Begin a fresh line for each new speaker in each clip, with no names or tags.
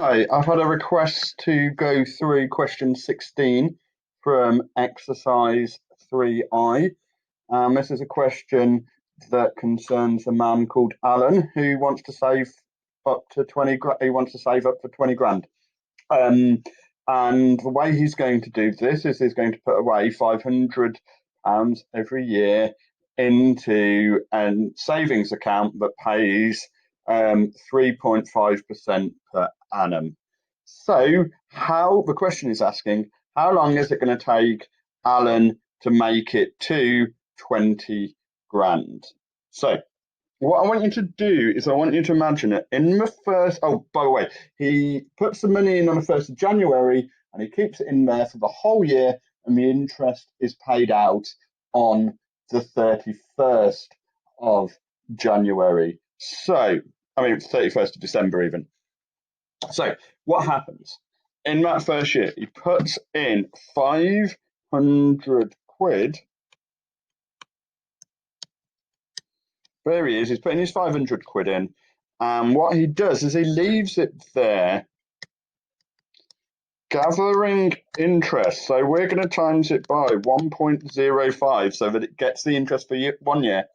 Hi, I've had a request to go through question 16 from exercise 3I. This is a question that concerns a man called Alan who wants to save up to 20 grand. He wants to save up for 20 grand. And the way he's going to do this is he's going to put away £500 every year into a savings account that pays 3.5% per annum. So, the question is asking, how long is it going to take Alan to make it to 20 grand? So, what I want you to do is I want you to imagine it in the first. Oh, by the way, he puts the money in on the 1st of January and he keeps it in there for the whole year, and the interest is paid out on the 31st of January. So, I mean, it's 31st of December even. So, what happens? In that first year, he puts in 500 quid. There he is, he's putting his 500 quid in. And what he does is he leaves it there, gathering interest. So we're going to times it by 1.05 so that it gets the interest for 1 year.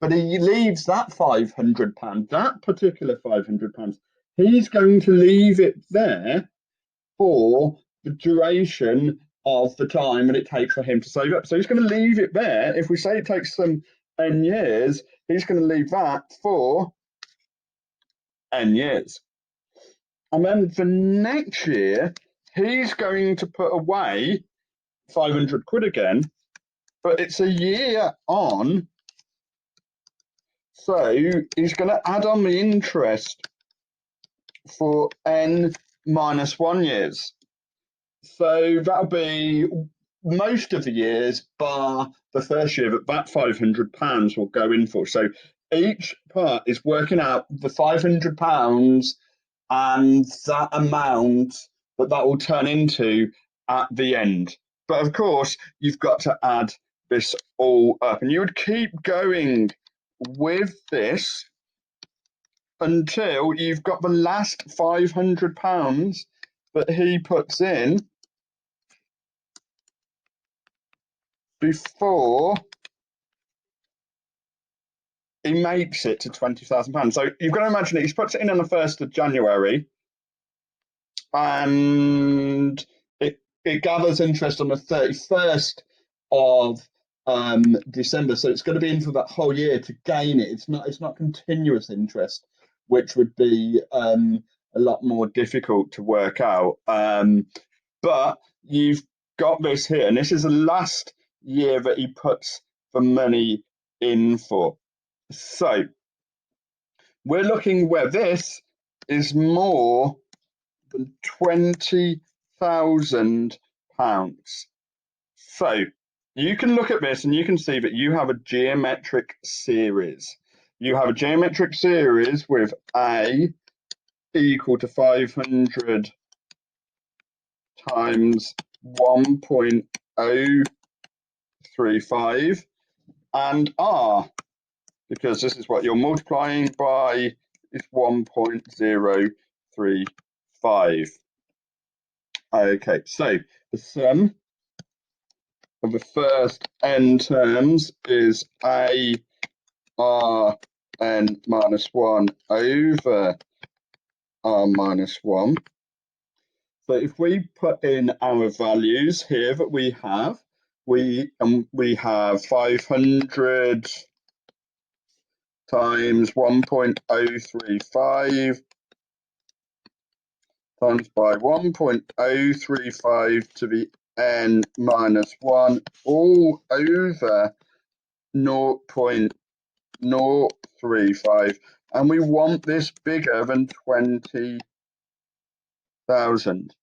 But he leaves that £500, that particular £500, he's going to leave it there for the duration of the time that it takes for him to save up. So he's going to leave it there. If we say it takes some N years, he's going to leave that for N years. And then for next year, he's going to put away 500 quid again, but it's a year on. So he's going to add on the interest for N minus 1 years. So that'll be most of the years, bar the first year that £500 will go in for. So each part is working out the £500 and that amount that will turn into at the end. But of course, you've got to add this all up, and you would keep going with this until you've got the last £500 that he puts in before he makes it to £20,000. So you've got to imagine that he puts it in on the 1st of January, and it gathers interest on the 31st of December. So it's going to be in for that whole year to gain it. It's not continuous interest, which would be a lot more difficult to work out. But you've got this here, and this is the last year that he puts the money in for. So we're looking where this is more than £20,000. So you can look at this and you can see that you have a geometric series. You have a geometric series with A equal to 500 times 1.035 and R, because this is what you're multiplying by, is 1.035. Okay, so the sum of the first n terms is a r n minus 1 over r minus 1. So if we put in our values here that we have, we have 500 times 1.035 times by 1.035 to the n minus 1 all over 0.035, and we want this bigger than 20,000.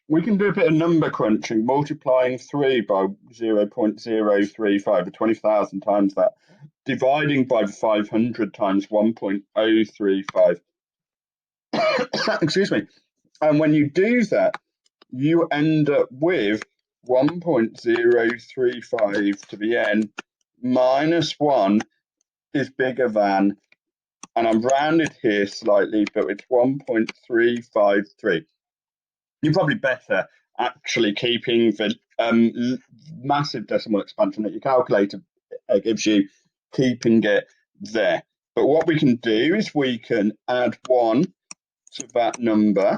We can do a bit of number crunching, multiplying 3 by 0.035, or 20,000 times that, dividing by 500 times 1.035. Excuse me. And when you do that, you end up with 1.035 to the n minus 1 is bigger than and I'm rounded here slightly, but it's 1.353. You're probably better actually keeping the massive decimal expansion that your calculator gives you, keeping it there. But what we can do is we can add 1 to that number.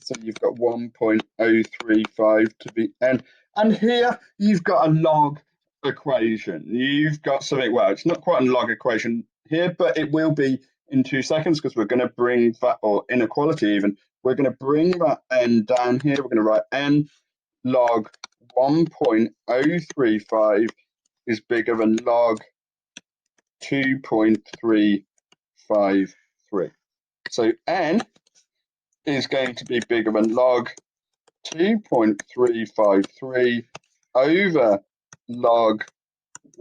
So you've got 1.035 to the n. And here you've got a log equation. You've got something, well, it's not quite a log equation here, but it will be in 2 seconds because we're going to bring that, or inequality even, we're going to bring that n down here. We're going to write n log 1.035 is bigger than log 2.353. So n is going to be bigger than log 2.353 over log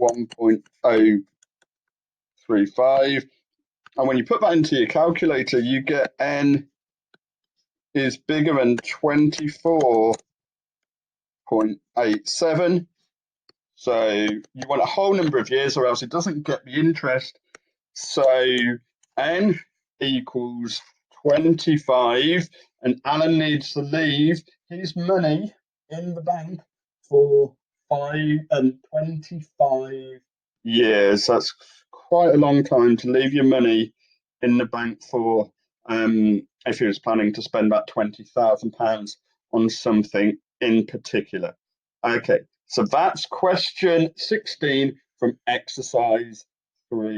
1.035. And when you put that into your calculator, you get n is bigger than 24.87. So you want a whole number of years or else it doesn't get the interest. So n equals 25, and Alan needs to leave his money in the bank for 25 years. That's quite a long time to leave your money in the bank for, if he was planning to spend about £20,000 on something in particular. Okay, so that's question 16 from exercise 3.